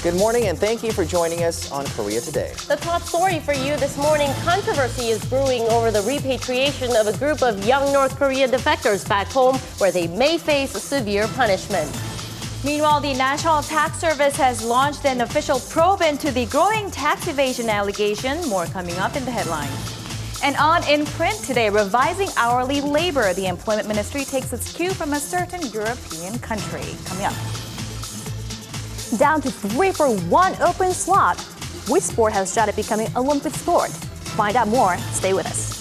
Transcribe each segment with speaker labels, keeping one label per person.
Speaker 1: Good morning and thank you for joining us on Korea Today.
Speaker 2: The top story for you this morning, controversy is brewing over the repatriation of a group of young North Korean defectors back home where they may face severe punishment.
Speaker 3: Meanwhile, the National Tax Service has launched an official probe into the growing tax evasion allegation. More coming up in the headlines. And on In Print today, revising hourly labor. The Employment Ministry takes its cue from a certain European country. Coming up. Down to 3 for 1 open slot. Which sport has shot at becoming Olympic sport? Find out more. Stay with us.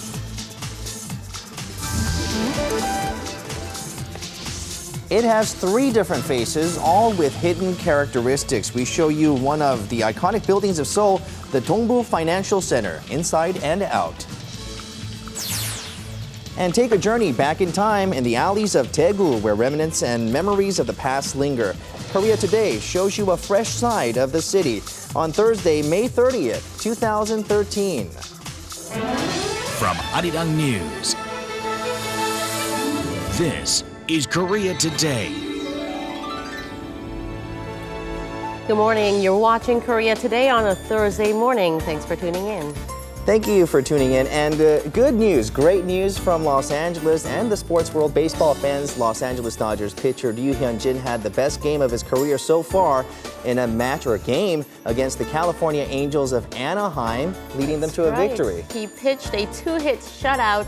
Speaker 1: It has 3 different faces, all with hidden characteristics. We show you one of the iconic buildings of Seoul, the Dongbu Financial Center, inside and out. And take a journey back in time in the alleys of Daegu, where remnants and memories of the past linger. Korea Today shows you a fresh side of the city on Thursday, May 30th, 2013.
Speaker 4: From Arirang News, this is Korea Today.
Speaker 2: Good morning. You're watching Korea Today on a Thursday morning. Thanks for tuning in.
Speaker 1: Thank you for tuning in. And good news, great news from Los Angeles and the sports world. Baseball fans, Los Angeles Dodgers pitcher Ryu Hyun-jin had the best game of his career so far in a match or a game against the California Angels of Anaheim, leading them to a victory.
Speaker 2: He pitched a 2-hit shutout,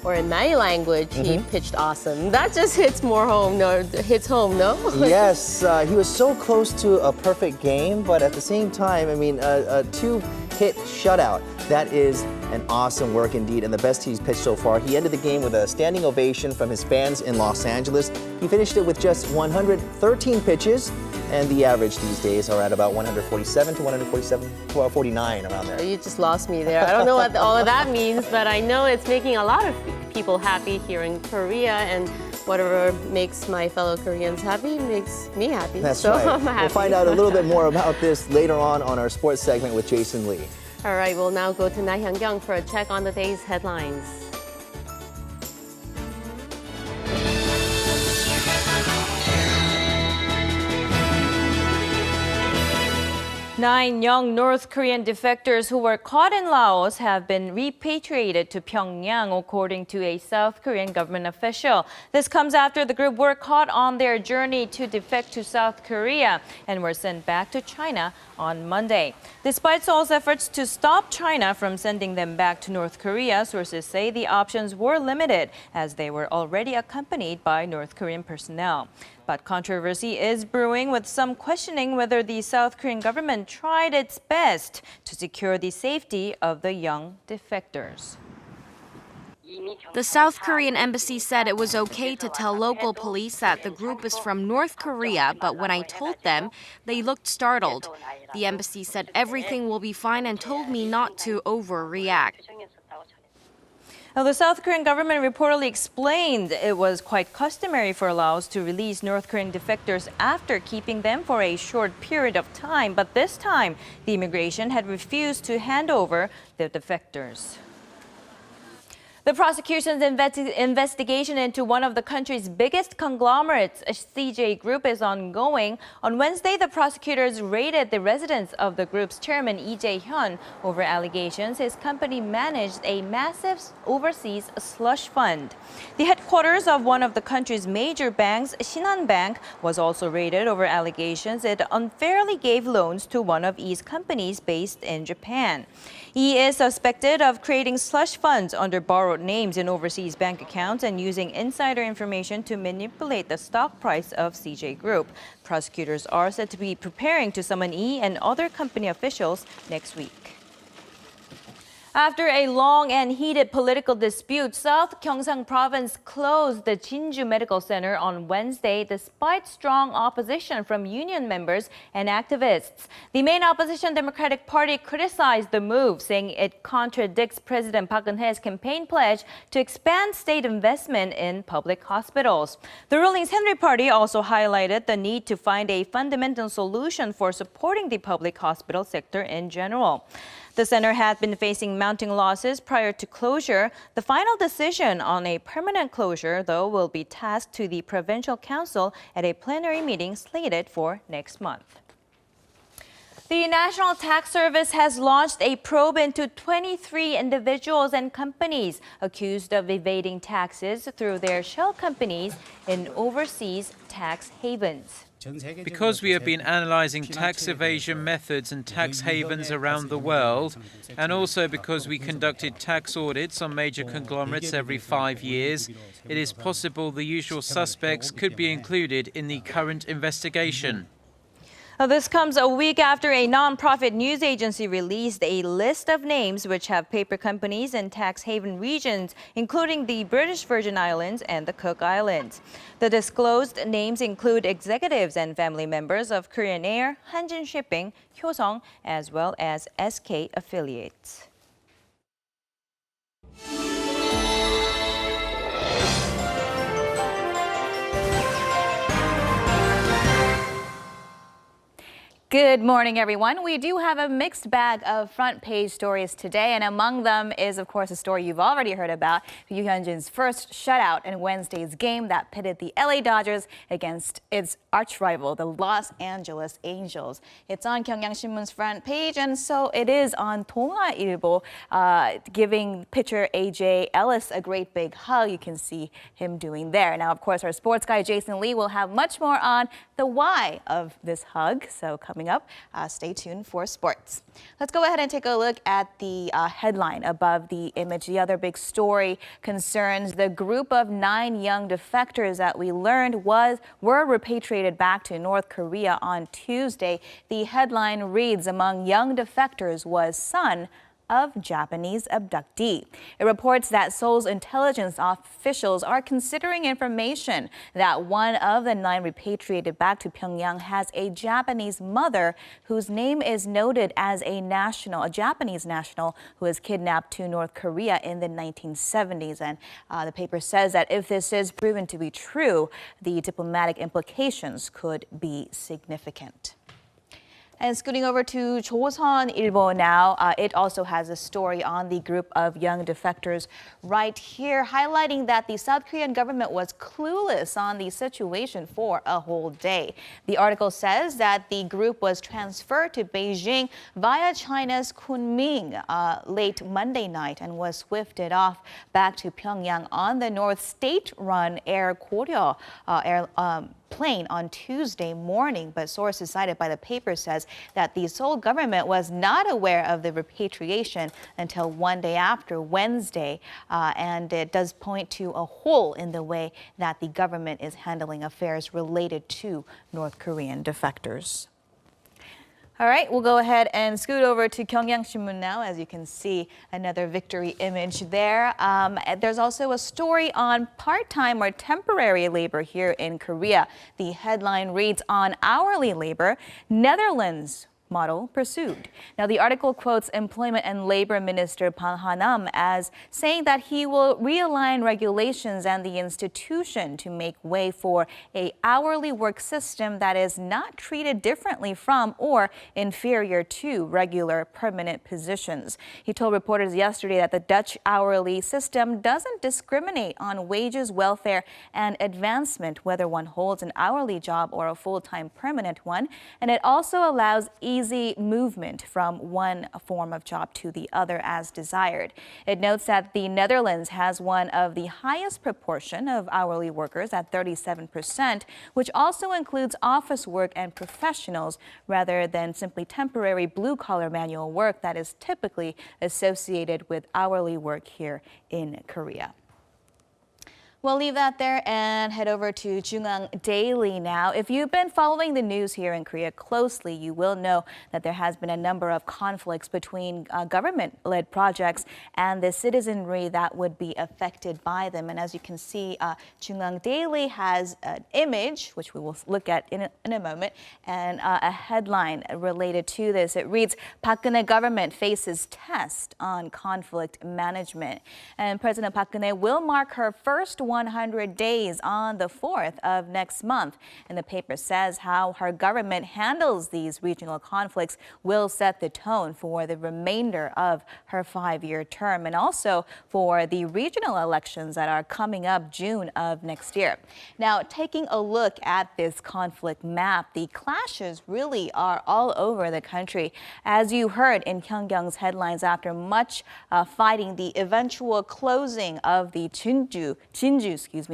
Speaker 2: or in my language, he pitched awesome. That just hits home, no?
Speaker 1: Yes, he was so close to a perfect game, but at the same time, I mean, a 2-hit shutout. That is an awesome work indeed, and the best he's pitched so far. He ended the game with a standing ovation from his fans in Los Angeles. He finished it with just 113 pitches, and the average these days are at about 147 to 149, around there.
Speaker 2: You just lost me there. I don't know what all of that means, but I know it's making a lot of people happy here in Korea, and whatever makes my fellow Koreans happy makes me happy.
Speaker 1: That's right.
Speaker 2: I'm happy.
Speaker 1: We'll find out a little bit more about this later on our sports segment with Jason Lee.
Speaker 2: All right, we'll now go to Na Hyun-kyung for a check on the day's headlines.
Speaker 3: 9 young North Korean defectors who were caught in Laos have been repatriated to Pyongyang, according to a South Korean government official. This comes after the group were caught on their journey to defect to South Korea and were sent back to China on Monday. Despite Seoul's efforts to stop China from sending them back to North Korea, sources say the options were limited as they were already accompanied by North Korean personnel. But controversy is brewing, with some questioning whether the South Korean government tried its best to secure the safety of the young defectors.
Speaker 5: The South Korean embassy said it was okay to tell local police that the group is from North Korea, but when I told them, they looked startled. The embassy said everything will be fine and told me not to overreact.
Speaker 3: Now, the South Korean government reportedly explained it was quite customary for Laos to release North Korean defectors after keeping them for a short period of time. But this time, the immigration had refused to hand over the defectors. The prosecution's investigation into one of the country's biggest conglomerates, CJ Group, is ongoing. On Wednesday, the prosecutors raided the residence of the group's chairman, Lee Jae-hyun, over allegations his company managed a massive overseas slush fund. The headquarters of one of the country's major banks, Shinhan Bank, was also raided over allegations it unfairly gave loans to one of Lee's companies based in Japan. He is suspected of creating slush funds under borrowed names in overseas bank accounts and using insider information to manipulate the stock price of CJ Group. Prosecutors are said to be preparing to summon Lee and other company officials next week. After a long and heated political dispute, South Gyeongsang Province closed the Jinju Medical Center on Wednesday despite strong opposition from union members and activists. The main opposition Democratic Party criticized the move, saying it contradicts President Park Geun-hye's campaign pledge to expand state investment in public hospitals. The ruling Saenuri Party also highlighted the need to find a fundamental solution for supporting the public hospital sector in general. The center had been facing mounting losses prior to closure. The final decision on a permanent closure, though, will be tasked to the Provincial Council at a plenary meeting slated for next month. The National Tax Service has launched a probe into 23 individuals and companies accused of evading taxes through their shell companies in overseas tax havens.
Speaker 6: Because we have been analysing tax evasion methods and tax havens around the world, and also because we conducted tax audits on major conglomerates every 5 years, it is possible the usual suspects could be included in the current investigation.
Speaker 3: Now, this comes a week after a non-profit news agency released a list of names which have paper companies in tax haven regions, including the British Virgin Islands and the Cook Islands. The disclosed names include executives and family members of Korean Air, Hanjin Shipping, Hyosung, as well as SK affiliates.
Speaker 7: Good morning, everyone. We do have a mixed bag of front page stories today, and among them is, of course, a story you've already heard about, Yoo Hyun-jin's first shutout in Wednesday's game that pitted the LA Dodgers against its arch rival, the Los Angeles Angels. It's on 경향신문's front page, and so it is on 동아일보, giving pitcher AJ Ellis a great big hug. You can see him doing there. Now, of course, our sports guy Jason Lee will have much more on the why of this hug, so coming up, stay tuned for sports. Let's go ahead and take a look at the headline above the image. The other big story concerns the group of 9 young defectors that we learned were repatriated back to North Korea on Tuesday. The headline reads, among young defectors was son of Japanese abductee. It reports that Seoul's intelligence officials are considering information that one of the 9 repatriated back to Pyongyang has a Japanese mother whose name is noted as a Japanese national who was kidnapped to North Korea in the 1970s. And the paper says that if this is proven to be true, the diplomatic implications could be significant. And scooting over to 조선일보 now, it also has a story on the group of young defectors right here, highlighting that the South Korean government was clueless on the situation for a whole day. The article says that the group was transferred to Beijing via China's Kunming late Monday night and was swifted off back to Pyongyang on the North State-run Air Koryo plane on Tuesday morning, but sources cited by the paper says that the Seoul government was not aware of the repatriation until one day after Wednesday, and it does point to a hole in the way that the government is handling affairs related to North Korean defectors. All right, we'll go ahead and scoot over to 경향신문 now. As you can see, another victory image there. There's also a story on part-time or temporary labor here in Korea. The headline reads, on hourly labor, Netherlands model pursued. Now, the article quotes Employment and Labor Minister Pan Ha-nam as saying that he will realign regulations and the institution to make way for a hourly work system that is not treated differently from or inferior to regular permanent positions. He told reporters yesterday that the Dutch hourly system doesn't discriminate on wages, welfare, and advancement, whether one holds an hourly job or a full-time permanent one, and it also allows easy movement from one form of job to the other as desired. It notes that the Netherlands has one of the highest proportion of hourly workers at 37%, which also includes office work and professionals rather than simply temporary blue-collar manual work that is typically associated with hourly work here in Korea. We'll leave that there and head over to JoongAng Daily now. If you've been following the news here in Korea closely, you will know that there has been a number of conflicts between government-led projects and the citizenry that would be affected by them. And as you can see, JoongAng Daily has an image, which we will look at in a moment, and a headline related to this. It reads, Park Geun-hye government faces test on conflict management. And President Park Geun-hye will mark her first 100 days on the 4th of next month. And the paper says how her government handles these regional conflicts will set the tone for the remainder of her 5-year term and also for the regional elections that are coming up June of next year. Now, taking a look at this conflict map, the clashes really are all over the country. As you heard in Kyungkyung's headlines, after much fighting, the eventual closing of the Jinju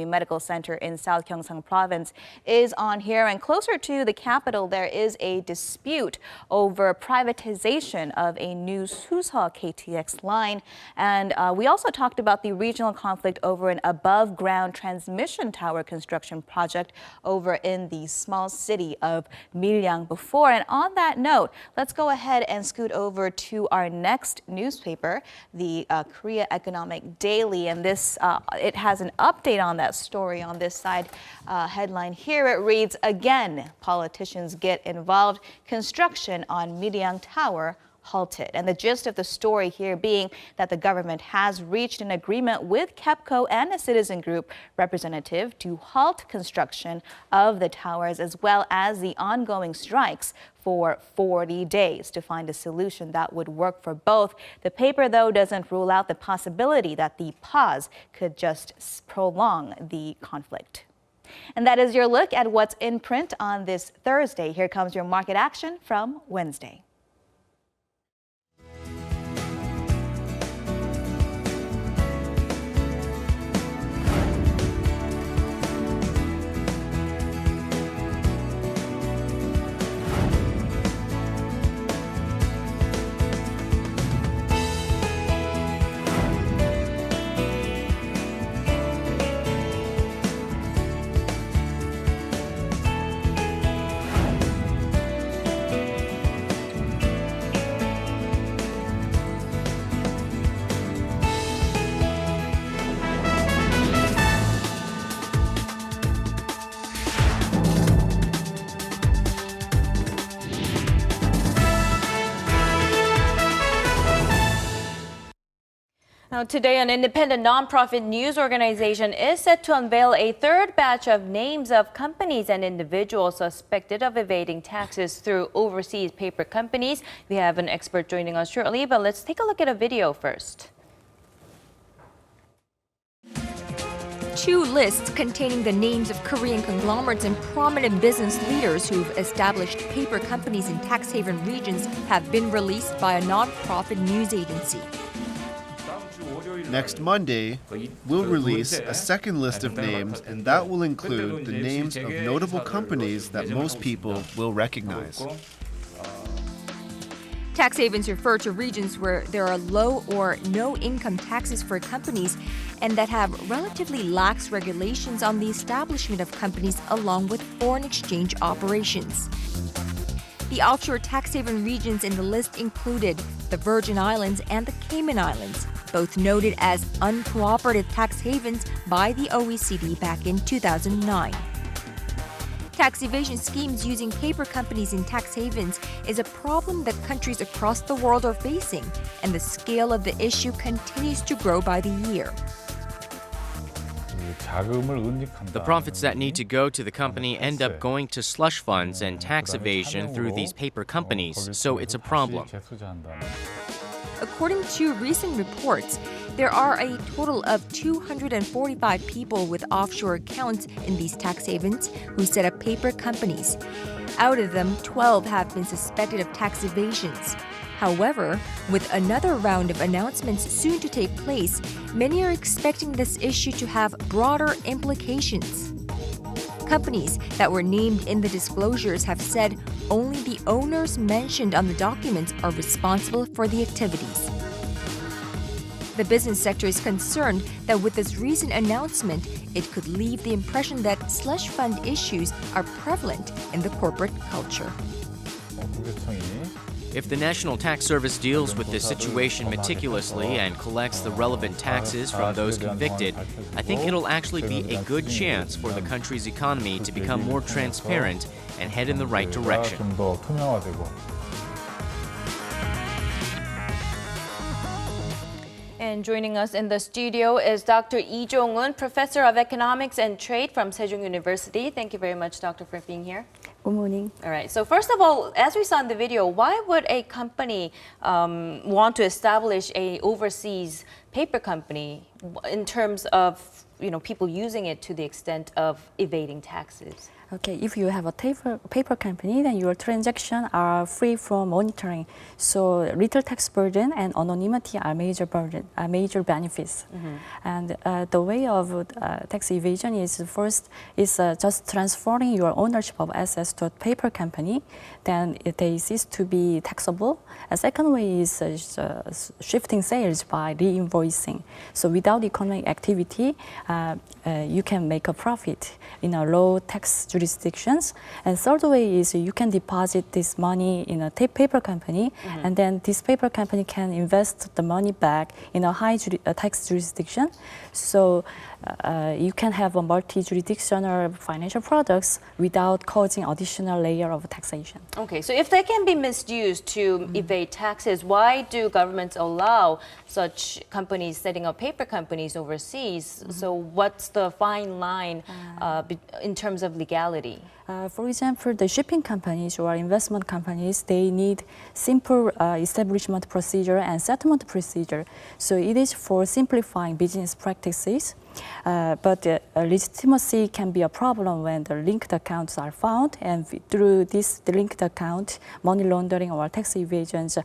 Speaker 7: Medical Center in South Gyeongsang Province is on here. And closer to the capital, there is a dispute over privatization of a new Suseol KTX line. And we also talked about the regional conflict over an above-ground transmission tower construction project over in the small city of Miryang before. And on that note, let's go ahead and scoot over to our next newspaper, the Korea Economic Daily. And this, it has an update on that story on this side headline here. It reads, again, politicians get involved. Construction on Miryang Tower halted. And the gist of the story here being that the government has reached an agreement with KEPCO and a citizen group representative to halt construction of the towers as well as the ongoing strikes for 40 days to find a solution that would work for both. The paper, though, doesn't rule out the possibility that the pause could just prolong the conflict. And that is your look at what's in print on this Thursday. Here comes your market action from Wednesday.
Speaker 3: Now, today, an independent nonprofit news organization is set to unveil a third batch of names of companies and individuals suspected of evading taxes through overseas paper companies. We have an expert joining us shortly, but let's take a look at a video first.
Speaker 5: 2 lists containing the names of Korean conglomerates and prominent business leaders who've established paper companies in tax haven regions have been released by a nonprofit news agency.
Speaker 8: Next Monday, we'll release a second list of names, and that will include the names of notable companies that most people will recognize.
Speaker 5: Tax havens refer to regions where there are low or no income taxes for companies and that have relatively lax regulations on the establishment of companies along with foreign exchange operations. The offshore tax haven regions in the list included the Virgin Islands and the Cayman Islands, both noted as uncooperative tax havens by the OECD back in 2009. Tax evasion schemes using paper companies in tax havens is a problem that countries across the world are facing, and the scale of the issue continues to grow by the year.
Speaker 9: The profits that need to go to the company end up going to slush funds and tax evasion through these paper companies, so it's a problem.
Speaker 5: According to recent reports, there are a total of 245 people with offshore accounts in these tax havens who set up paper companies. Out of them, 12 have been suspected of tax evasions. However, with another round of announcements soon to take place, many are expecting this issue to have broader implications. Companies that were named in the disclosures have said only the owners mentioned on the documents are responsible for the activities. The business sector is concerned that with this recent announcement, it could leave the impression that slush fund issues are prevalent in the corporate culture.
Speaker 9: If the National Tax Service deals with this situation meticulously and collects the relevant taxes from those convicted, I think it'll actually be a good chance for the country's economy to become more transparent and head in the right direction.
Speaker 3: And joining us in the studio is Dr. Lee Jong-un, Professor of Economics and Trade from Sejong University. Thank you very much, Doctor, for being here.
Speaker 10: Good morning.
Speaker 3: All right. So first of all, as we saw in the video, why would a company want to establish a overseas paper company in terms of people using it to the extent of evading taxes?
Speaker 10: Okay, if you have a paper company, then your transactions are free from monitoring. So little tax burden and anonymity are major benefits. And the way of tax evasion is first just transferring your ownership of assets to a paper company. Then they cease to be taxable. A second way is shifting sales by re-invoicing. So without economic activity, you can make a profit in a low tax jurisdictions. And third way is you can deposit this money in a paper company, and then this paper company can invest the money back in a high tax jurisdiction. So you can have a multi-jurisdictional financial products without causing additional layer of taxation.
Speaker 3: Okay, so if they can be misused to evade taxes, why do governments allow such companies setting up paper companies overseas? So what's the fine line in terms of legality?
Speaker 10: For example, the shipping companies or investment companies, they need simple establishment procedure and settlement procedure. So it is for simplifying business practices. But legitimacy can be a problem when the linked accounts are found, and through this linked account, money laundering or tax evasions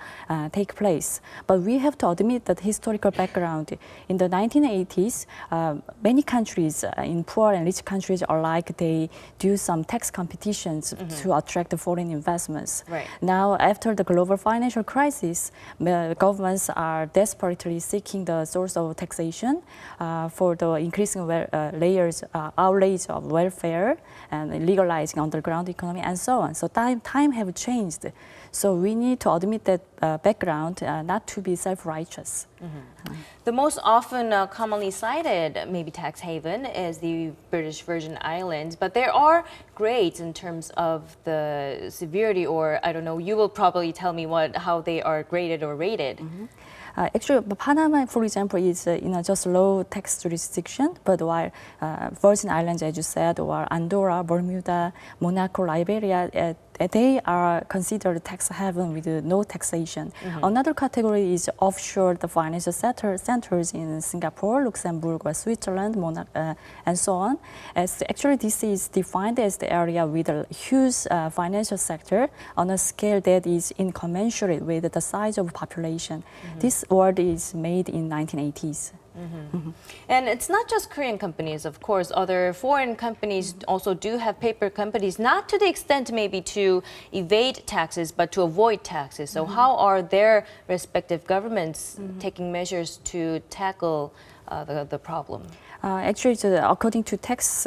Speaker 10: take place. But we have to admit that historical background. In the 1980s, many countries in poor and rich countries alike, they do some tax competitions to attract the foreign investments.
Speaker 3: Right.
Speaker 10: Now, after the global financial crisis, governments are desperately seeking the source of taxation for the increasing layers, outlays of welfare and legalizing underground economy and so on. So time have changed. So we need to admit that background not to be self-righteous.
Speaker 3: The most often commonly cited maybe tax haven is the British Virgin Islands, but there are grades in terms of the severity, or I don't know, you will probably tell me how they are graded or rated.
Speaker 10: Actually, Panama, for example, is just low tax jurisdiction, but while Virgin Islands, as you said, or Andorra, Bermuda, Monaco, Liberia, they are considered tax haven with no taxation. Another category is offshore, the financial centers in Singapore, Luxembourg, or Switzerland, Monaco, and so on. Actually, this is defined as the area with a huge financial sector on a scale that is incommensurate with the size of population. This word is made in 1980s.
Speaker 3: And it's not just Korean companies, of course. Other foreign companies also do have paper companies, not to the extent maybe to evade taxes, but to avoid taxes. So how are their respective governments taking measures to tackle the problem?
Speaker 10: Actually, according to Tax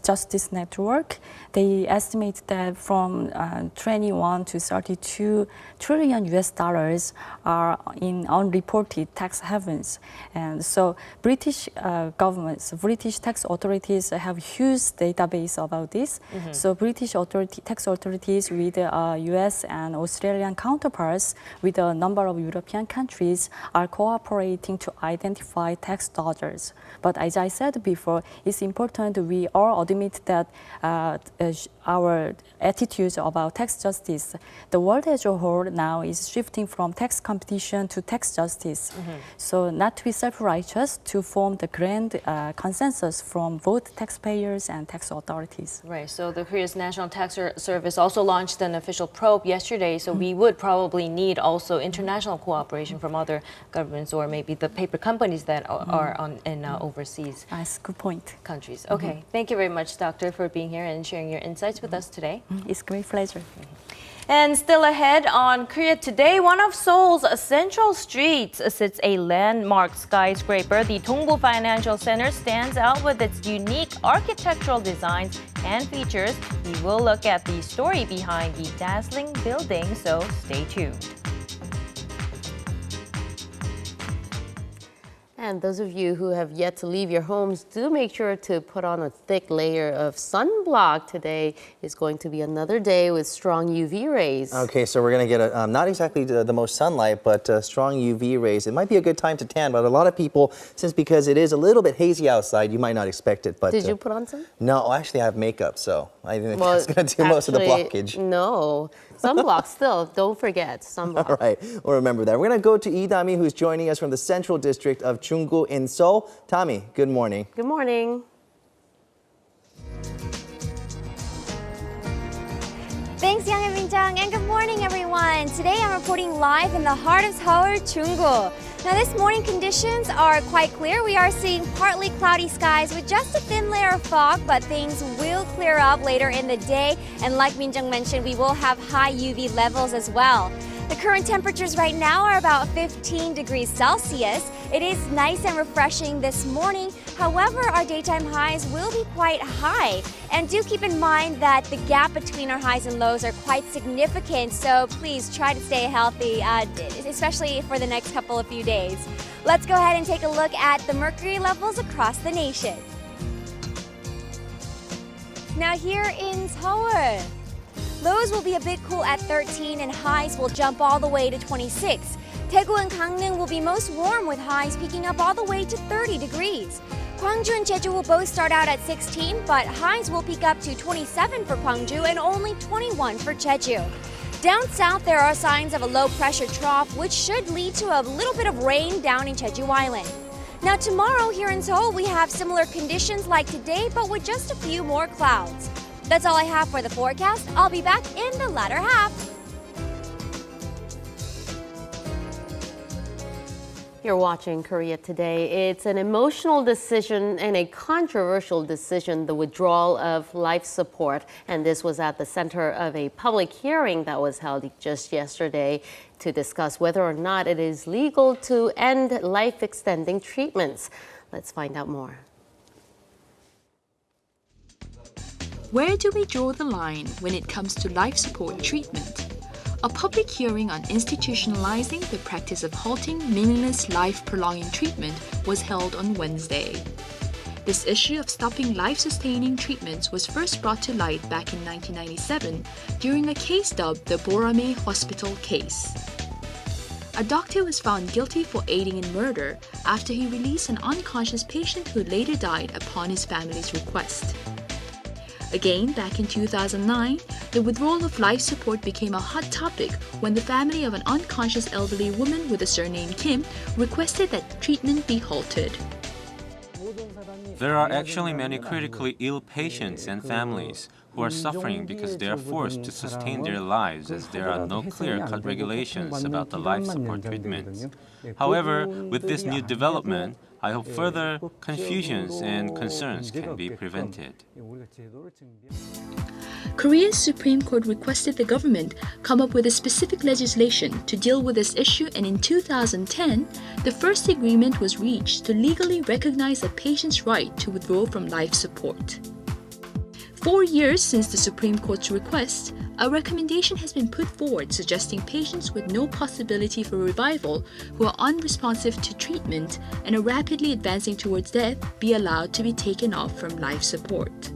Speaker 10: Justice Network, they estimate that from 21 to 32 trillion US dollars are in unreported tax havens. And so British governments, British tax authorities have huge database about this. So British tax authorities with US and Australian counterparts with a number of European countries are cooperating to identify tax dodgers. But as I said before, it's important we all admit that our attitudes about tax justice, the world as a whole now is shifting from tax competition to tax justice. So not to be self-righteous, to form the grand consensus from both taxpayers and tax authorities.
Speaker 3: Right, so the Korea's National Tax Service also launched an official probe yesterday, so we would probably need also international cooperation from other governments or maybe the paper companies that are in overseas
Speaker 10: Good point.
Speaker 3: countries. Okay, thank you very much, Doctor, for being here and sharing your insights with us today.
Speaker 10: It's a great pleasure.
Speaker 3: And still ahead on Korea Today, one of Seoul's central streets sits a landmark skyscraper. The Dongbu Financial Center stands out with its unique architectural designs and features. We will look at the story behind the dazzling building, so stay tuned.
Speaker 2: And those of you who have yet to leave your homes, do make sure to put on a thick layer of sunblock. Today is going to be another day with strong UV rays.
Speaker 1: Okay, so we're going to get not exactly the most sunlight, but strong UV rays. It might be a good time to tan, but a lot of people, because it is a little bit hazy outside, you might not expect it. But
Speaker 2: did you put on some?
Speaker 1: No, actually I have makeup, so I think that's going to do most of the blockage.
Speaker 2: No. Sunblock still, don't forget, sunblock.
Speaker 1: All right, we'll remember that. We're going to go to Lee-Dami, who's joining us from the Central District of Junggu in Seoul. Tommy, good morning.
Speaker 2: Good morning.
Speaker 11: Thanks, Young and Minjung, and good morning, everyone. Today I'm reporting live in the heart of Seoul, Junggu. Now, this morning conditions are quite clear. We are seeing partly cloudy skies with just a thin layer of fog, but things will clear up later in the day. And like Minjung mentioned, we will have high UV levels as well. The current temperatures right now are about 15 degrees Celsius. It is nice and refreshing this morning. However, our daytime highs will be quite high. And do keep in mind that the gap between our highs and lows are quite significant. So please try to stay healthy, especially for the next couple of few days. Let's go ahead and take a look at the mercury levels across the nation. Now here in Seoul, lows will be a bit cool at 13 and highs will jump all the way to 26. Daegu and Gangneung will be most warm with highs peaking up all the way to 30 degrees. Gwangju and Jeju will both start out at 16, but highs will peak up to 27 for Gwangju and only 21 for Jeju. Down south, there are signs of a low-pressure trough, which should lead to a little bit of rain down in Jeju Island. Now tomorrow here in Seoul, we have similar conditions like today, but with just a few more clouds. That's all I have for the forecast. I'll be back in the latter half.
Speaker 2: You're watching Korea Today. It's an emotional decision and a controversial decision, the withdrawal of life support. And this was at the center of a public hearing that was held just yesterday to discuss whether or not it is legal to end life-extending treatments. Let's find out more.
Speaker 12: Where do we draw the line when it comes to life support treatment? A public hearing on institutionalizing the practice of halting meaningless life-prolonging treatment was held on Wednesday. This issue of stopping life-sustaining treatments was first brought to light back in 1997 during a case dubbed the Borame Hospital case. A doctor was found guilty for aiding in murder after he released an unconscious patient who later died upon his family's request. Again, back in 2009, the withdrawal of life support became a hot topic when the family of an unconscious elderly woman with the surname Kim requested that treatment be halted.
Speaker 13: There are actually many critically ill patients and families who are suffering because they are forced to sustain their lives as there are no clear-cut regulations about the life support treatments. However, with this new development, I hope further confusions and concerns can be prevented.
Speaker 12: Korea's Supreme Court requested the government come up with a specific legislation to deal with this issue, and in 2010, the first agreement was reached to legally recognize a patient's right to withdraw from life support. 4 years since the Supreme Court's request, a recommendation has been put forward suggesting patients with no possibility for revival who are unresponsive to treatment and are rapidly advancing towards death be allowed to be taken off from life support.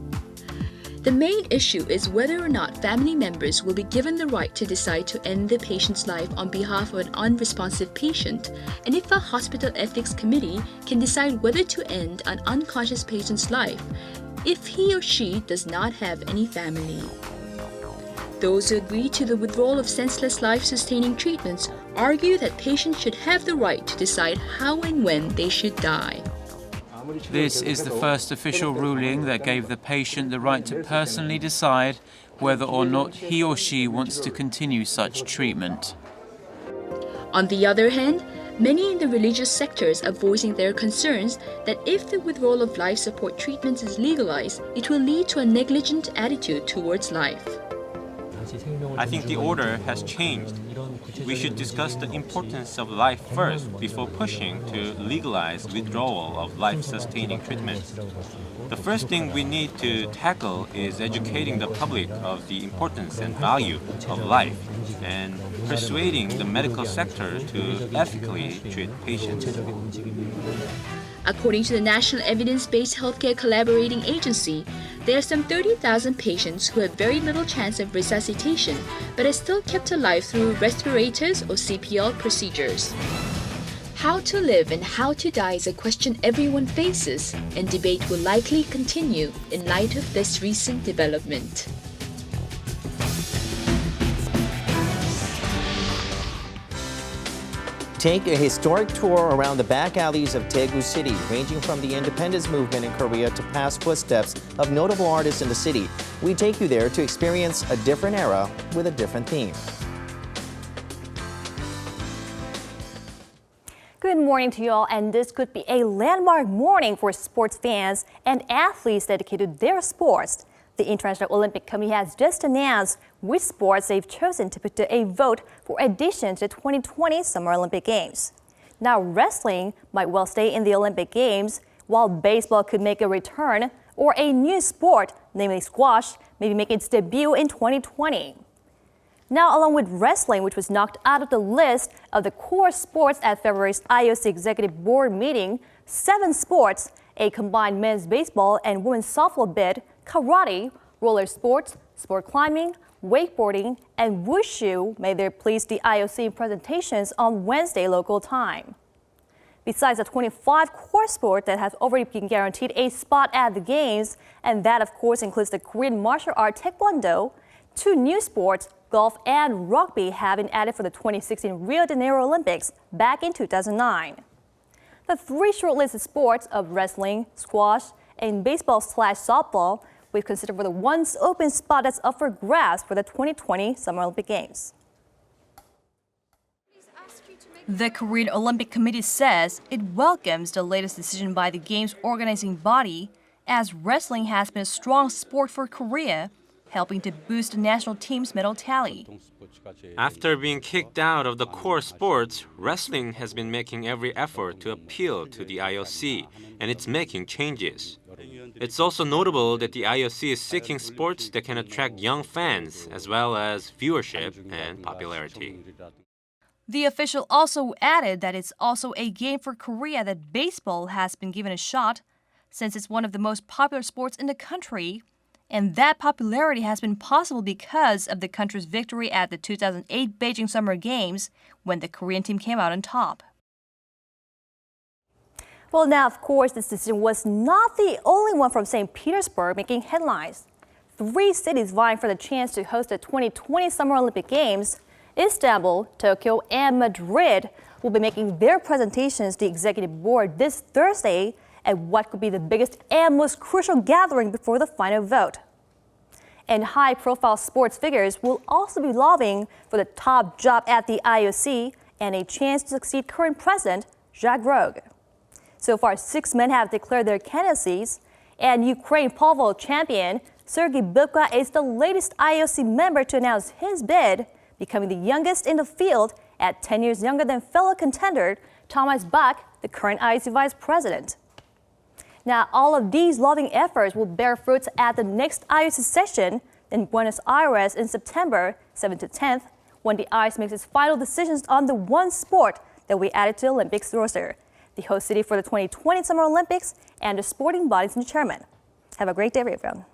Speaker 12: The main issue is whether or not family members will be given the right to decide to end the patient's life on behalf of an unresponsive patient, and if a hospital ethics committee can decide whether to end an unconscious patient's life if he or she does not have any family. Those who agree to the withdrawal of senseless life-sustaining treatments argue that patients should have the right to decide how and when they should die.
Speaker 6: This is the first official ruling that gave the patient the right to personally decide whether or not he or she wants to continue such treatment.
Speaker 12: On the other hand, many in the religious sectors are voicing their concerns that if the withdrawal of life support treatments is legalized, it will lead to a negligent attitude towards life.
Speaker 13: I think the order has changed. We should discuss the importance of life first before pushing to legalize withdrawal of life-sustaining treatments. The first thing we need to tackle is educating the public of the importance and value of life, and persuading the medical sector to ethically treat patients.
Speaker 12: According to the National Evidence-Based Healthcare Collaborating Agency, there are some 30,000 patients who have very little chance of resuscitation but are still kept alive through respirators or CPR procedures. How to live and how to die is a question everyone faces, and debate will likely continue in light of this recent development.
Speaker 1: Take a historic tour around the back alleys of Daegu City, ranging from the independence movement in Korea to past footsteps of notable artists in the city. We take you there to experience a different era with a different theme.
Speaker 7: Good morning to you all, and this could be a landmark morning for sports fans and athletes dedicated to their sports. The International Olympic Committee has just announced which sports they've chosen to put to a vote for addition to the 2020 Summer Olympic Games. Now, wrestling might well stay in the Olympic Games, while baseball could make a return, or a new sport, namely squash, may be making its debut in 2020. Now, along with wrestling, which was knocked out of the list of the core sports at February's IOC Executive Board meeting, 7 sports, a combined men's baseball and women's softball bid, karate, roller sports, sport climbing, wakeboarding, and wushu made their pleas to the IOC presentations on Wednesday local time. Besides the 25 core sports that have already been guaranteed a spot at the Games, and that of course includes the Korean martial art Taekwondo, 2 new sports, golf and rugby, have been added for the 2016 Rio de Janeiro Olympics back in 2009. The 3 shortlisted sports of wrestling, squash, and baseball/softball we consider for the once open spot that's up for grabs for the 2020 Summer Olympic Games.
Speaker 3: The Korean Olympic Committee says it welcomes the latest decision by the Games organizing body, as wrestling has been a strong sport for Korea, helping to boost the national team's medal tally.
Speaker 13: After being kicked out of the core sports, wrestling has been making every effort to appeal to the IOC, and it's making changes. It's also notable that the IOC is seeking sports that can attract young fans, as well as viewership and popularity.
Speaker 3: The official also added that it's also a game for Korea that baseball has been given a shot, since it's one of the most popular sports in the country, and that popularity has been possible because of the country's victory at the 2008 Beijing Summer Games, when the Korean team came out on top.
Speaker 7: Well, now, of course, this decision was not the only one from St. Petersburg making headlines. 3 cities vying for the chance to host the 2020 Summer Olympic Games, Istanbul, Tokyo, and Madrid, will be making their presentations to the executive board this Thursday at what could be the biggest and most crucial gathering before the final vote. And high-profile sports figures will also be lobbying for the top job at the IOC and a chance to succeed current president Jacques Rogge. So far, 6 men have declared their candidacies, and Ukraine pole vault champion Sergei Bubka is the latest IOC member to announce his bid, becoming the youngest in the field at 10 years younger than fellow contender Thomas Bach, the current IOC vice president. Now, all of these lobbying efforts will bear fruits at the next IOC session in Buenos Aires in September 7th to 10th, when the IOC makes its final decisions on the one sport that we added to the Olympics roster, the host city for the 2020 Summer Olympics, and the sporting bodies determine. Have a great day, everyone.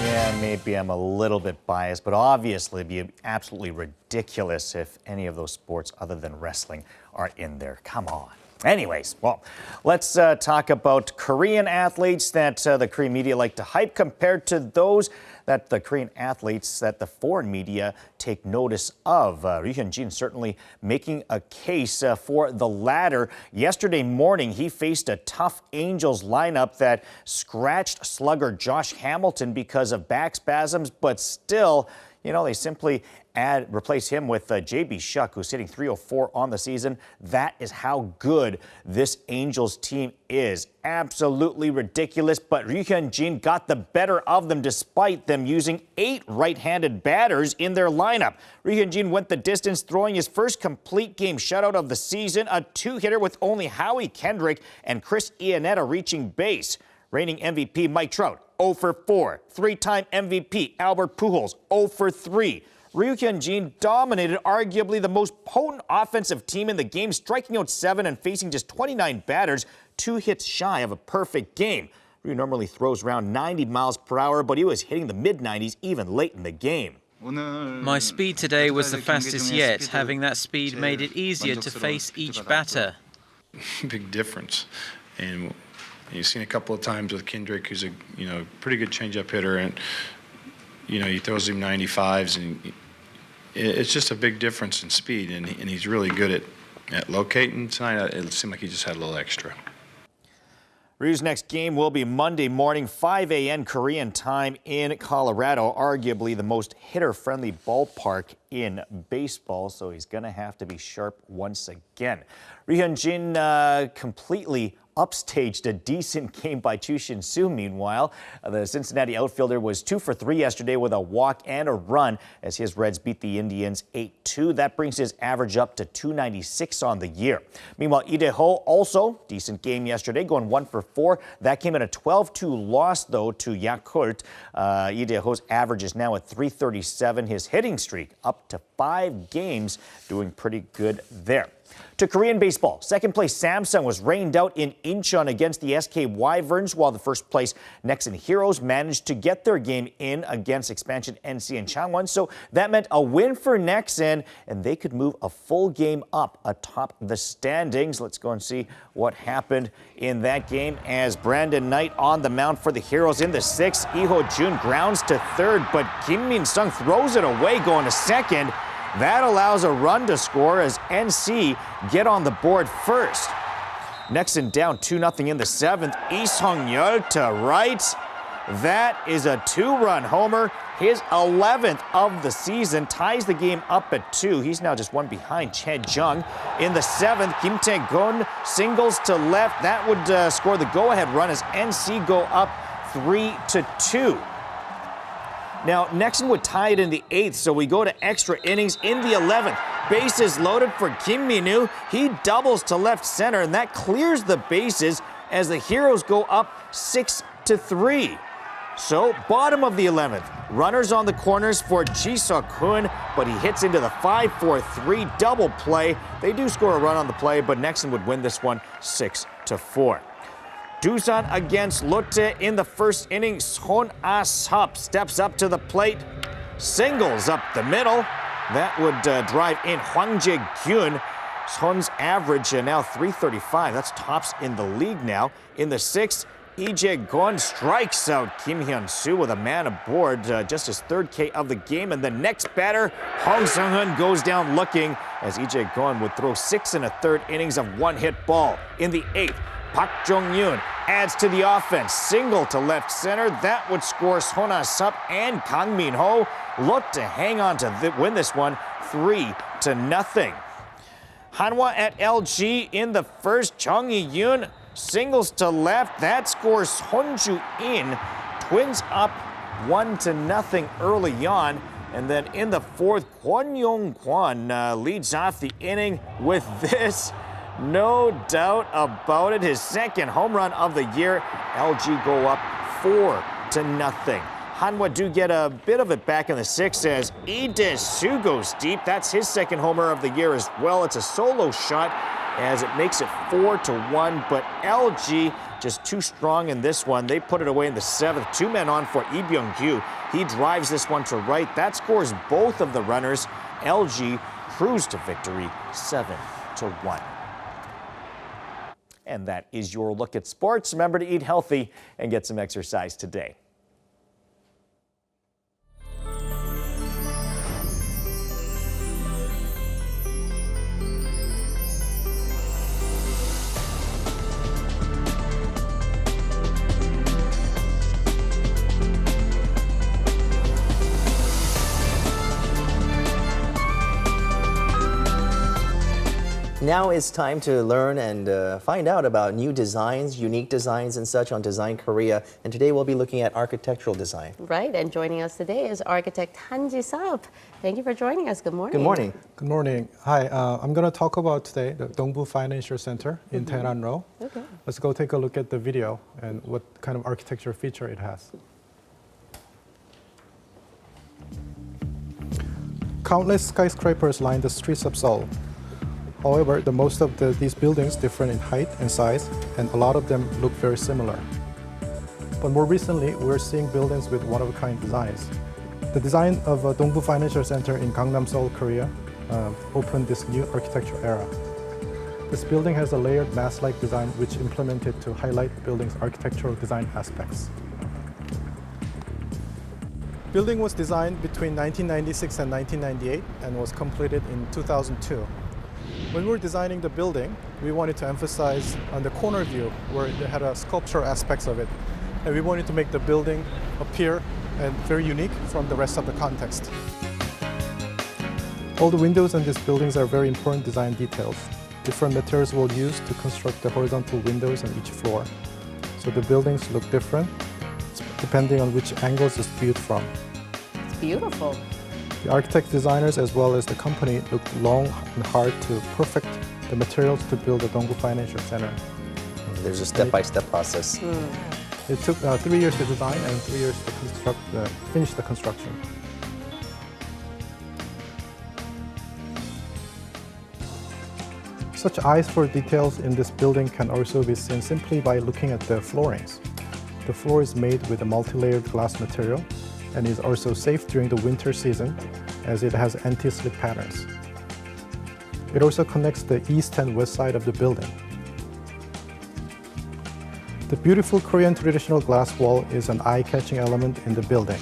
Speaker 1: Yeah, maybe I'm a little bit biased, but obviously it'd be absolutely ridiculous if any of those sports other than wrestling are in there. Come on. Anyways, well, let's talk about Korean athletes that the Korean media like to hype compared to those that the Korean athletes that the foreign media take notice of. Ri Hyun-jin certainly making a case for the latter. Yesterday morning, he faced a tough Angels lineup that scratched slugger Josh Hamilton because of back spasms, but still,
Speaker 14: you know, they simply replace him with JB Shuck, who's hitting .304 on the season. That is how good this Angels team is. Absolutely ridiculous, but Ryu Hyun-jin got the better of them despite them using 8 right-handed batters in their lineup. Ryu Hyun-jin went the distance, throwing his first complete game shutout of the season, a 2-hitter with only Howie Kendrick and Chris Iannetta reaching base. Reigning MVP Mike Trout, 0 for 4. 3-time MVP Albert Pujols, 0 for 3. Ryu Hyun-jin dominated arguably the most potent offensive team in the game, striking out 7 and facing just 29 batters, 2 hits shy of a perfect game. Ryu normally throws around 90 miles per hour, but he was hitting the mid-90s even late in the game.
Speaker 6: My speed today was the fastest yet. Having that speed made it easier to face each batter.
Speaker 15: Big difference. And you've seen a couple of times with Kendrick, who's a pretty good changeup hitter, and he throws him 95s, and it's just a big difference in speed, and he's really good at locating tonight. It seemed like he just had a little extra.
Speaker 14: Ryu's next game will be Monday morning, 5 a.m. Korean time in Colorado, arguably the most hitter-friendly ballpark in baseball, so he's going to have to be sharp once again. Ryu Hyun-jin completely upstaged a decent game by Chu Shin-soo. Meanwhile, the Cincinnati outfielder was 2 for 3 yesterday with a walk and a run as his Reds beat the Indians 8-2. That brings his average up to .296 on the year. Meanwhile, Lee Dae-ho also decent game yesterday, going 1 for 4. That came in a 12-2 loss, though, to Yakult. Lee Dae-ho's average is now at .337. His hitting streak up to 5 games, doing pretty good there. To Korean baseball, second place Samsung was rained out in Incheon against the SK Wyverns, while the first place Nexen Heroes managed to get their game in against expansion NC and Changwon. So that meant a win for Nexen, and they could move a full game up atop the standings. Let's go and see what happened in that game as Brandon Knight on the mound for the Heroes in the 6th. Iho Jun grounds to 3rd, but Kim Min-sung throws it away going to 2nd. That allows a run to score as NC get on the board first. Nexen down 2-0 in the 7th. Lee Sung-yeol to right. That is a 2-run homer. His 11th of the season, ties the game up at 2. He's now just 1 behind Che Jung. In the 7th, Kim Tae-gun singles to left. That would score the go-ahead run as NC go up 3-2. Now, Nexen would tie it in the 8th, so we go to extra innings in the 11th. Bases loaded for Kim Min-woo. He doubles to left center, and that clears the bases as the Heroes go up 6-3. So, bottom of the 11th. Runners on the corners for Ji Seok-hoon, but he hits into the 5-4-3 double play. They do score a run on the play, but Nexen would win this one 6-4. Doosan against Lotte in the first inning. Son Ah-sup steps up to the plate, singles up the middle. That would drive in Hwang Jae-gyun. Son's average now .335. That's tops in the league now. In the 6th, Lee Jae-gon strikes out Kim Hyun-soo with a man aboard, just his 3rd K of the game. And the next batter, Hong Sung-hoon, goes down looking as Lee Jae-gon would throw 6 1/3 innings of 1-hit ball. In the 8th, Park Jong-yoon adds to the offense, single to left center. That would score Son Ah-sup and Kang Min-ho. Look to hang on to win this one 3-0. Hanwha at LG in the first. Chung Hee-yoon singles to left. That scores Honju in. Twins up 1-0 early on. And then in the 4th, Kwon Yong-kwon leads off the inning with this. No doubt about it. His 2nd home run of the year. LG go up 4-0. Hanwha do get a bit of it back in the 6th as Lee Dae-soo goes deep. That's his 2nd homer of the year as well. It's a solo shot as it makes it 4-1. But LG just too strong in this one. They put it away in the 7th. 2 men on for Lee Byung-gyu. He drives this one to right. That scores both of the runners. LG cruise to victory 7-1. And that is your look at sports. Remember to eat healthy and get some exercise today.
Speaker 1: Now it's time to learn and find out about new designs, unique designs and such on Design Korea. And today we'll be looking at architectural design.
Speaker 2: Right, and joining us today is architect Han Ji-seop. Thank you for joining us. Good morning.
Speaker 1: Good morning.
Speaker 16: Good morning. Hi, I'm going to talk about today the Dongbu Financial Center in Taenan-ro.
Speaker 2: Okay.
Speaker 16: Let's go take a look at the video and what kind of architecture feature it has. Countless skyscrapers line the streets of Seoul. However, most of these buildings differ in height and size, and a lot of them look very similar. But more recently, we're seeing buildings with one-of-a-kind designs. The design of Dongbu Financial Center in Gangnam, Seoul, Korea opened this new architectural era. This building has a layered mass-like design which implemented to highlight the building's architectural design aspects. The building was designed between 1996 and 1998 and was completed in 2002. When we were designing the building, we wanted to emphasize on the corner view where it had a sculptural aspects of it. And we wanted to make the building appear and very unique from the rest of the context. All the windows in these buildings are very important design details. Different materials were used to construct the horizontal windows on each floor. So the buildings look different depending on which angles it's viewed from.
Speaker 2: It's beautiful.
Speaker 16: The architect designers as well as the company looked long and hard to perfect the materials to build the Dongbu Financial Center.
Speaker 1: There's a step-by-step process.
Speaker 16: It took 3 years to design and 3 years to finish the construction. Such eyes for details in this building can also be seen simply by looking at the floorings. The floor is made with a multi-layered glass material and is also safe during the winter season as it has anti-slip patterns. It also connects the east and west side of the building. The beautiful Korean traditional glass wall is an eye-catching element in the building.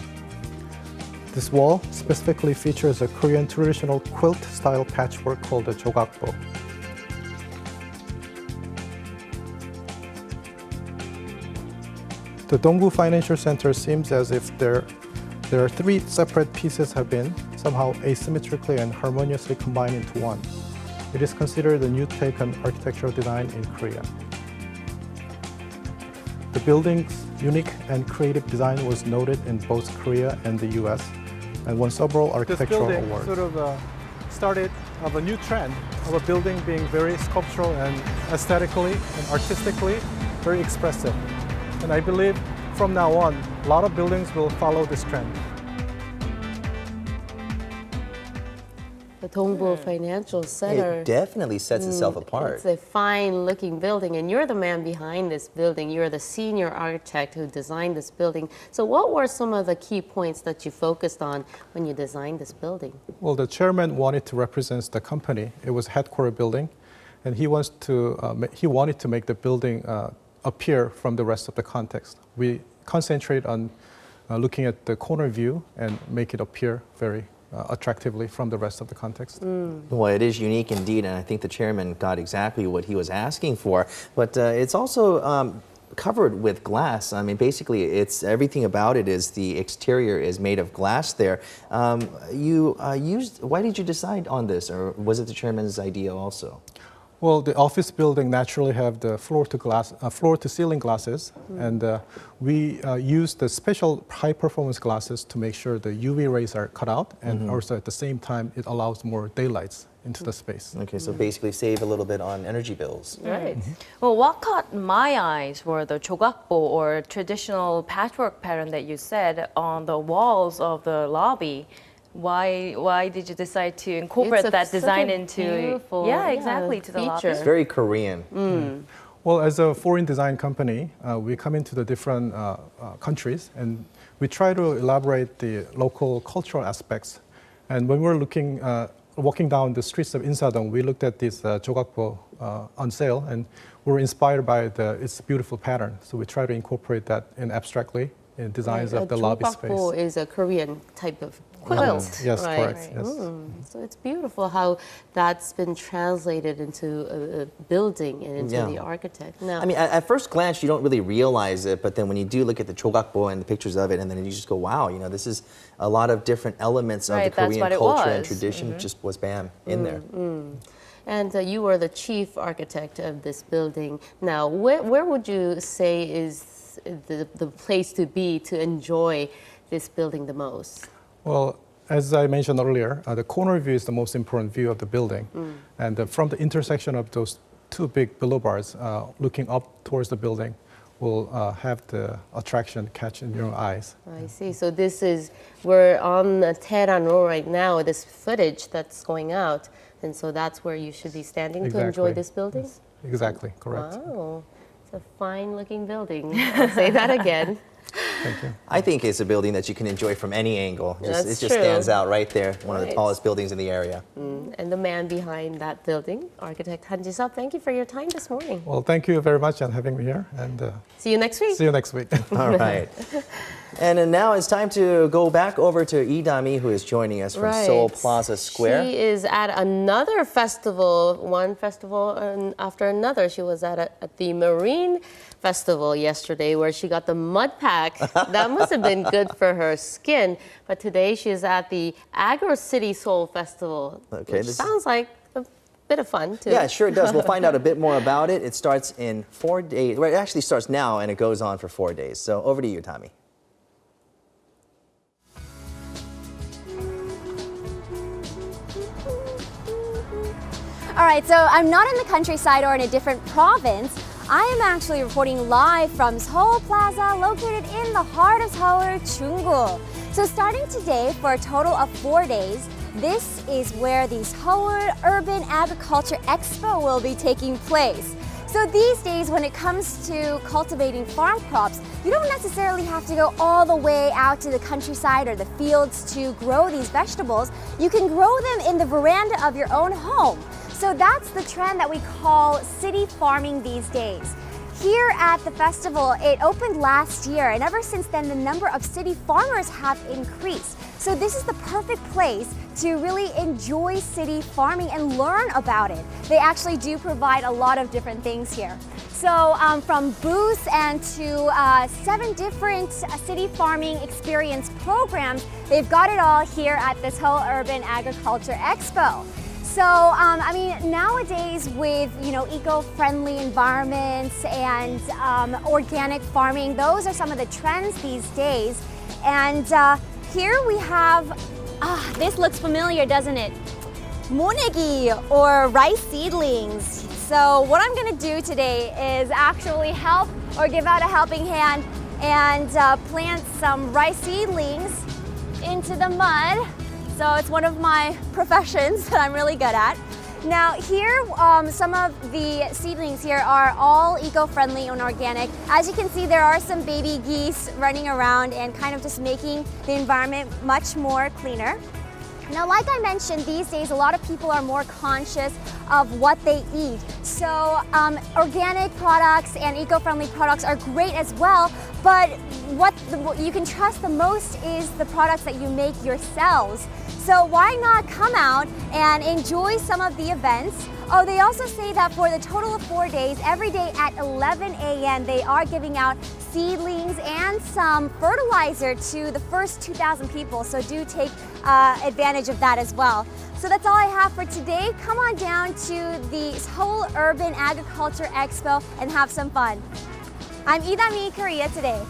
Speaker 16: This wall specifically features a Korean traditional quilt-style patchwork called the jogakbo. The Dongbu Financial Center seems as if there are 3 separate pieces have been somehow asymmetrically and harmoniously combined into one. It is considered a new take on architectural design in Korea. The building's unique and creative design was noted in both Korea and the US and won several architectural awards. This building sort of started of a new trend of a building being very sculptural and aesthetically and artistically very expressive. And I believe from now on, a lot of buildings will follow this trend.
Speaker 2: The Dongbu Financial Center.
Speaker 1: It definitely sets itself apart.
Speaker 2: It's a fine-looking building, and you're the man behind this building. You're the senior architect who designed this building. So what were some of the key points that you focused on when you designed this building?
Speaker 16: Well, the chairman wanted to represent the company. It was a headquarters building, and he wanted to make the building appear from the rest of the context. We concentrate on looking at the corner view and make it appear very attractively from the rest of the context.
Speaker 1: Well, it is unique indeed, and I think the chairman got exactly what he was asking for. But it's also covered with glass. I mean, basically, it's everything about it is the exterior is made of glass there. Why did you decide on this, or was it the chairman's idea also?
Speaker 16: Well, the office building naturally have the floor-to-ceiling glasses, and we use the special high-performance glasses to make sure the UV rays are cut out, and also at the same time it allows more daylights into the space.
Speaker 1: Okay, so basically save a little bit on energy bills.
Speaker 3: Right. Well, what caught my eyes were the jogakbo, or traditional patchwork pattern that you said on the walls of the lobby. Why did you decide to incorporate that design into to the lobby?
Speaker 1: It's very Korean.
Speaker 16: Well, as a foreign design company, we come into the different countries and we try to elaborate the local cultural aspects. And when we're walking down the streets of Insadong, we looked at this jogakbo on sale, and we were inspired by its beautiful pattern. So we try to incorporate that in abstractly in designs of the lobby space.
Speaker 2: Jogakbo is a Korean type of quilt.
Speaker 16: Yes,
Speaker 2: right?
Speaker 16: correct. Yes.
Speaker 2: So it's beautiful how that's been translated into a building and into the architect. Now,
Speaker 1: I mean, at first glance, you don't really realize it, but then when you do look at the jogakbo and the pictures of it, and then you just go, wow, you know, this is a lot of different elements of the Korean culture and tradition just was bam in there.
Speaker 2: And you were the chief architect of this building. Now, where would you say is the place to be to enjoy this building the most?
Speaker 16: Well, as I mentioned earlier, the corner view is the most important view of the building. And from the intersection of those two big boulevards, looking up towards the building will have the attraction catch in your eyes.
Speaker 2: I see. So we're on Tehran Road right now, this footage that's going out. And so that's where you should be standing to enjoy this building?
Speaker 16: Yes. Exactly, correct.
Speaker 2: Wow, it's a fine looking building. I'll say that again.
Speaker 16: Thank you.
Speaker 1: I think it's a building that you can enjoy from any angle.
Speaker 2: That's
Speaker 1: it just
Speaker 2: true.
Speaker 1: stands out right there, one of the
Speaker 2: Right.
Speaker 1: tallest buildings in the area.
Speaker 2: And the man behind that building, architect Han Ji-seop, thank you for your time this morning.
Speaker 16: Well, thank you very much for having me here. And
Speaker 2: see you next week.
Speaker 16: See you next week.
Speaker 1: All right. And then now it's time to go back over to Lee-Da-mi, who is joining us from Seoul Plaza Square.
Speaker 2: She is at another festival, one festival after another. She was at the Marine Festival yesterday where she got the mud pack. That must have been good for her skin. But today she is at the Agro City Seoul Festival, which sounds like a bit of fun too.
Speaker 1: Yeah, it sure does. We'll find out a bit more about it. It starts in 4 days. Well, it actually starts now and it goes on for 4 days. So over to you, Tommy.
Speaker 11: All right, so I'm not in the countryside or in a different province. I am actually reporting live from Seoul Plaza, located in the heart of Seoul, Chunggu. So starting today for a total of 4 days, this is where the Seoul Urban Agriculture Expo will be taking place. So these days, when it comes to cultivating farm crops, you don't necessarily have to go all the way out to the countryside or the fields to grow these vegetables. You can grow them in the veranda of your own home. So that's the trend that we call city farming these days. Here at the festival, it opened last year, and ever since then, the number of city farmers have increased. So this is the perfect place to really enjoy city farming and learn about it. They actually do provide a lot of different things here. So from booths and to 7 different city farming experience programs, they've got it all here at this Seoul Urban Agriculture Expo. So, I mean, nowadays with, eco-friendly environments and organic farming, those are some of the trends these days. And here we have, this looks familiar, doesn't it? Monegi, or rice seedlings. So what I'm gonna do today is actually help or give out a helping hand and plant some rice seedlings into the mud. So it's one of my professions that I'm really good at. Now here, some of the seedlings here are all eco-friendly and organic. As you can see, there are some baby geese running around and kind of just making the environment much more cleaner. Now, like I mentioned, these days a lot of people are more conscious of what they eat. So organic products and eco-friendly products are great as well, but what you can trust the most is the products that you make yourselves. So why not come out and enjoy some of the events? Oh, they also say that for the total of 4 days, every day at 11 a.m., they are giving out seedlings and some fertilizer to the first 2,000 people. So do take advantage of that as well. So that's all I have for today. Come on down to the Seoul Urban Agriculture Expo and have some fun. I'm Lee-Da-mi, Korea Today.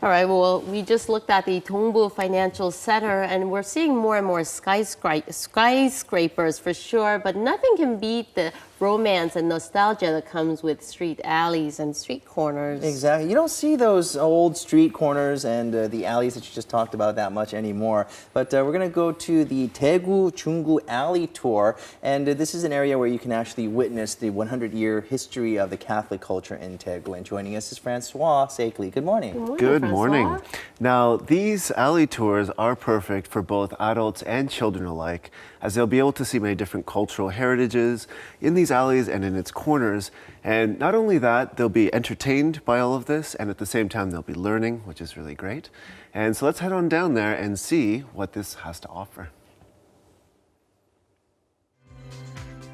Speaker 2: All right, well, we just looked at the Dongbu Financial Center and we're seeing more and more skyscrapers for sure, but nothing can beat the romance and nostalgia that comes with street alleys and street corners.
Speaker 1: Exactly. You don't see those old street corners and the alleys that you just talked about that much anymore. But we're going to go to the Daegu Chunggu Alley tour, and this is an area where you can actually witness the 100-year history of the Catholic culture in Daegu. And joining us is Francois Sakely. Good morning.
Speaker 8: Good morning. Now, these alley tours are perfect for both adults and children alike, as they'll be able to see many different cultural heritages in these alleys and in its corners. And not only that, they'll be entertained by all of this, and at the same time they'll be learning, which is really great. And so let's head on down there and see what this has to offer.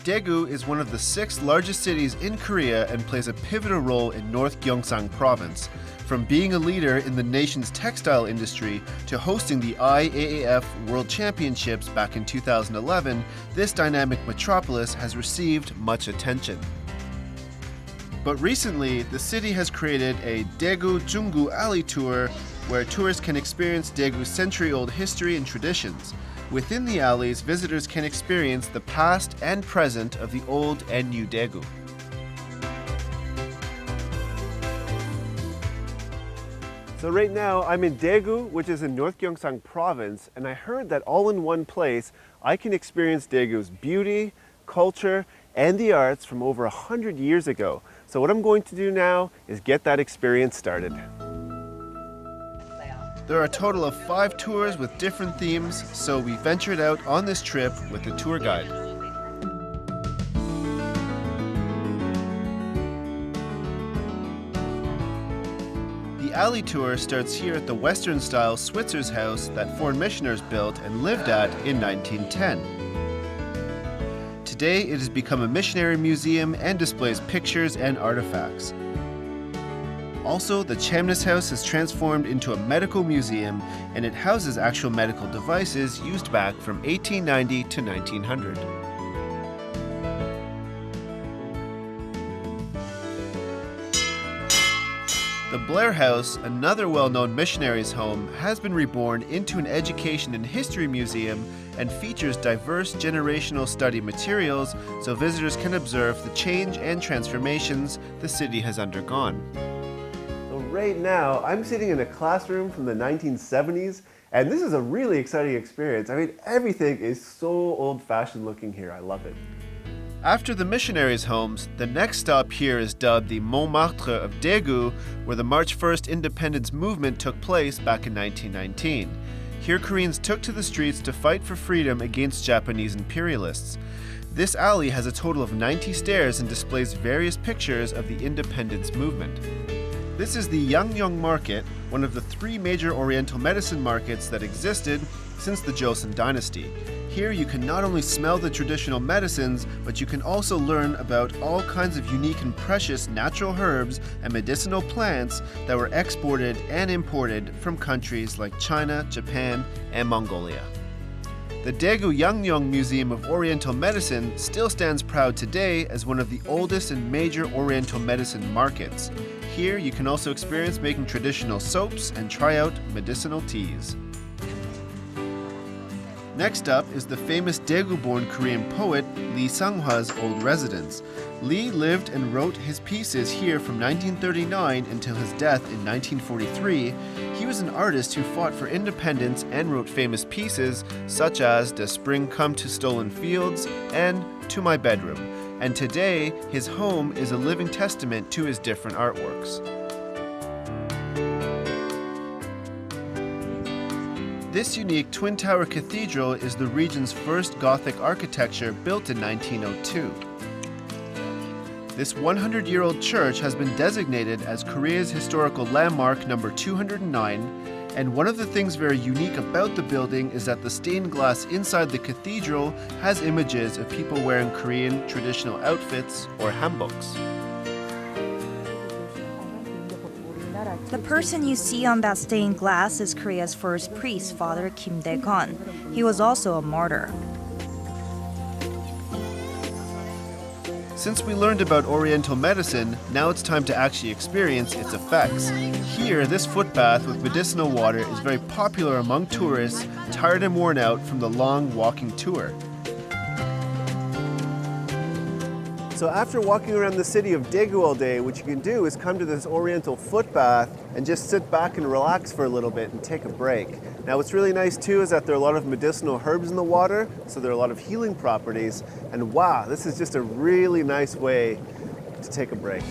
Speaker 8: Daegu is one of the 6 largest cities in Korea and plays a pivotal role in North Gyeongsang Province. From being a leader in the nation's textile industry to hosting the IAAF World Championships back in 2011, this dynamic metropolis has received much attention. But recently, the city has created a Daegu Junggu Alley tour where tourists can experience Daegu's century-old history and traditions. Within the alleys, visitors can experience the past and present of the old and new Daegu. So right now I'm in Daegu, which is in North Gyeongsang Province, and I heard that all in one place I can experience Daegu's beauty, culture, and the arts from over 100 years ago. So what I'm going to do now is get that experience started. There are a total of 5 tours with different themes, so we ventured out on this trip with a tour guide. The alley tour starts here at the Western-style Switzer's house that foreign missioners built and lived at in 1910. Today, it has become a missionary museum and displays pictures and artifacts. Also, the Chamness House has transformed into a medical museum, and it houses actual medical devices used back from 1890 to 1900. The Blair House, another well-known missionary's home, has been reborn into an education and history museum and features diverse generational study materials so visitors can observe the change and transformations the city has undergone. So right now, I'm sitting in a classroom from the 1970s, and this is a really exciting experience. I mean, everything is so old-fashioned looking here. I love it. After the missionaries' homes, the next stop here is dubbed the Montmartre of Daegu, where the March 1st independence movement took place back in 1919. Here, Koreans took to the streets to fight for freedom against Japanese imperialists. This alley has a total of 90 stairs and displays various pictures of the independence movement. This is the Yangnyeong Market, one of the 3 major Oriental medicine markets that existed since the Joseon dynasty. Here you can not only smell the traditional medicines, but you can also learn about all kinds of unique and precious natural herbs and medicinal plants that were exported and imported from countries like China, Japan, and Mongolia. The Daegu Yangnyeong Museum of Oriental Medicine still stands proud today as one of the oldest and major Oriental medicine markets. Here you can also experience making traditional soaps and try out medicinal teas. Next up is the famous Daegu-born Korean poet Lee Sang-hwa's old residence. Lee lived and wrote his pieces here from 1939 until his death in 1943. He was an artist who fought for independence and wrote famous pieces such as Does Spring Come to Stolen Fields and To My Bedroom. And today, his home is a living testament to his different artworks. This unique Twin Tower Cathedral is the region's first Gothic architecture built in 1902. This 100-year-old church has been designated as Korea's historical landmark number 209, and one of the things very unique about the building is that the stained glass inside the cathedral has images of people wearing Korean traditional outfits or hanboks.
Speaker 17: The person you see on that stained glass is Korea's first priest, Father Kim Dae-gon. He was also a martyr.
Speaker 8: Since we learned about Oriental medicine, now it's time to actually experience its effects. Here, this foot bath with medicinal water is very popular among tourists tired and worn out from the long walking tour. So after walking around the city of Daegu all day, what you can do is come to this Oriental foot bath and just sit back and relax for a little bit and take a break. Now what's really nice too is that there are a lot of medicinal herbs in the water, so there are a lot of healing properties, and wow, this is just a really nice way to take a break.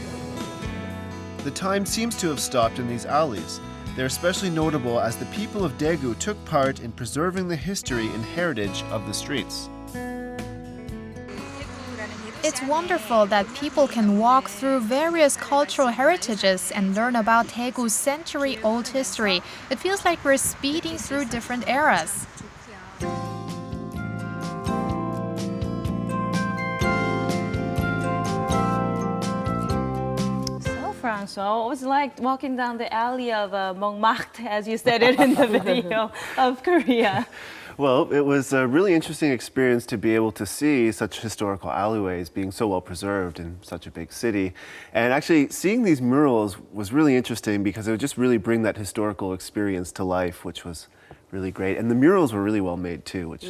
Speaker 8: The time seems to have stopped in these alleys. They're especially notable as the people of Daegu took part in preserving the history and heritage of the streets.
Speaker 18: It's wonderful that people can walk through various cultural heritages and learn about Daegu's century-old history. It feels like we're speeding through different eras.
Speaker 3: Arirang. So what was it like walking down the alley of Montmartre, as you said it in the video, of Korea?
Speaker 8: Well, it was a really interesting experience to be able to see such historical alleyways being so well preserved in such a big city. And actually seeing these murals was really interesting because it would just really bring that historical experience to life, which was really great. And the murals were really well made too, which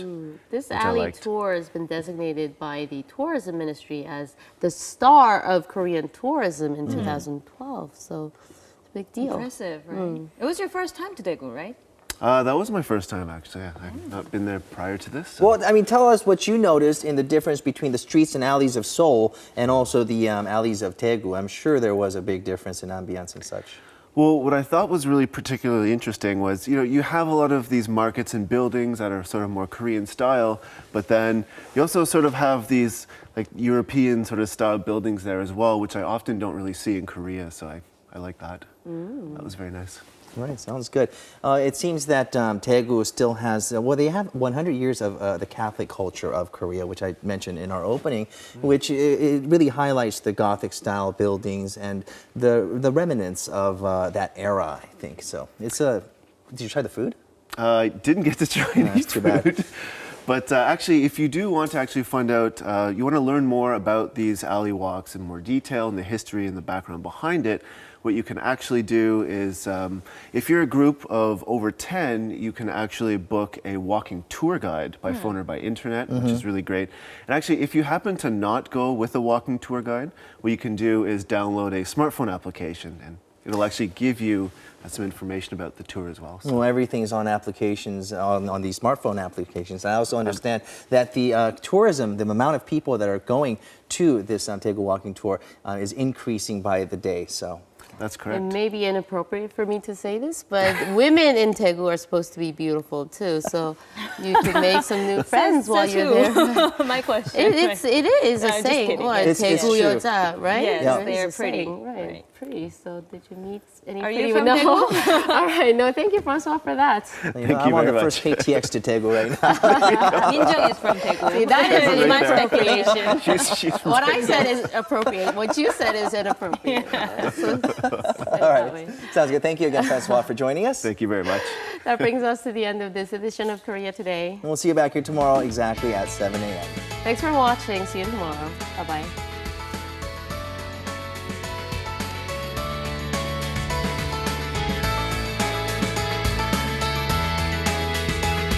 Speaker 2: This
Speaker 8: I
Speaker 2: alley
Speaker 8: liked.
Speaker 2: tour has been designated by the tourism ministry as the star of Korean tourism in 2012. So it's a big deal.
Speaker 3: Impressive, right? It was your first time to Daegu, right?
Speaker 8: That was my first time, actually. I've not been there prior to this. So.
Speaker 1: Well, I mean, tell us what you noticed in the difference between the streets and alleys of Seoul and also the alleys of Daegu. I'm sure there was a big difference in ambience and such.
Speaker 8: Well, what I thought was really particularly interesting was, you have a lot of these markets and buildings that are sort of more Korean style, but then you also sort of have these like European sort of style buildings there as well, which I often don't really see in Korea. So I like that. That was very nice.
Speaker 1: Right, sounds good. It seems that Daegu still has, well, they have 100 years of the Catholic culture of Korea, which I mentioned in our opening, which it really highlights the Gothic style buildings and the remnants of that era, I think. So it's a, did you try the food?
Speaker 8: I didn't get to try any
Speaker 1: that's too bad.
Speaker 8: food. But actually, if you do want to actually find out, you want to learn more about these alley walks in more detail and the history and the background behind it, what you can actually do is, if you're a group of over 10, you can actually book a walking tour guide by phone or by internet, which is really great. And actually, if you happen to not go with a walking tour guide, what you can do is download a smartphone application, and it'll actually give you some information about the tour as well. So.
Speaker 1: Well, everything's on applications, on these smartphone applications. I also understand that the tourism, the amount of people that are going to this Daegu walking tour is increasing by the day. So.
Speaker 8: That's correct.
Speaker 2: It may be inappropriate for me to say this, but women in Daegu are supposed to be beautiful too. So you can make some new friends while you're there.
Speaker 3: My question.
Speaker 2: It is a
Speaker 3: just
Speaker 2: saying.
Speaker 3: kidding.
Speaker 2: What,
Speaker 1: It's
Speaker 2: Daegu
Speaker 1: true.
Speaker 2: 여자, right?
Speaker 3: Yes,
Speaker 1: Yeah.
Speaker 3: they're
Speaker 2: It's a
Speaker 3: pretty.
Speaker 2: saying, right? Pretty. So did you meet any
Speaker 3: Are
Speaker 2: pretty
Speaker 3: you from
Speaker 2: women? No.
Speaker 3: Daegu?
Speaker 2: All right. No, thank you, Francois, for that.
Speaker 1: You know, I'm on the first KTX to Daegu right now.
Speaker 3: Minjung is from Daegu.
Speaker 2: See, that is
Speaker 8: Right
Speaker 2: my
Speaker 8: there.
Speaker 2: speculation.
Speaker 8: She's from
Speaker 2: What I said is appropriate. What you said is inappropriate.
Speaker 1: All right. Sounds good. Thank you again, Francois, for joining us.
Speaker 8: Thank you very much.
Speaker 2: That brings us to the end of this edition of Korea Today.
Speaker 1: And we'll see you back here tomorrow exactly at 7 a.m.
Speaker 2: Thanks for watching. See you tomorrow. Bye-bye.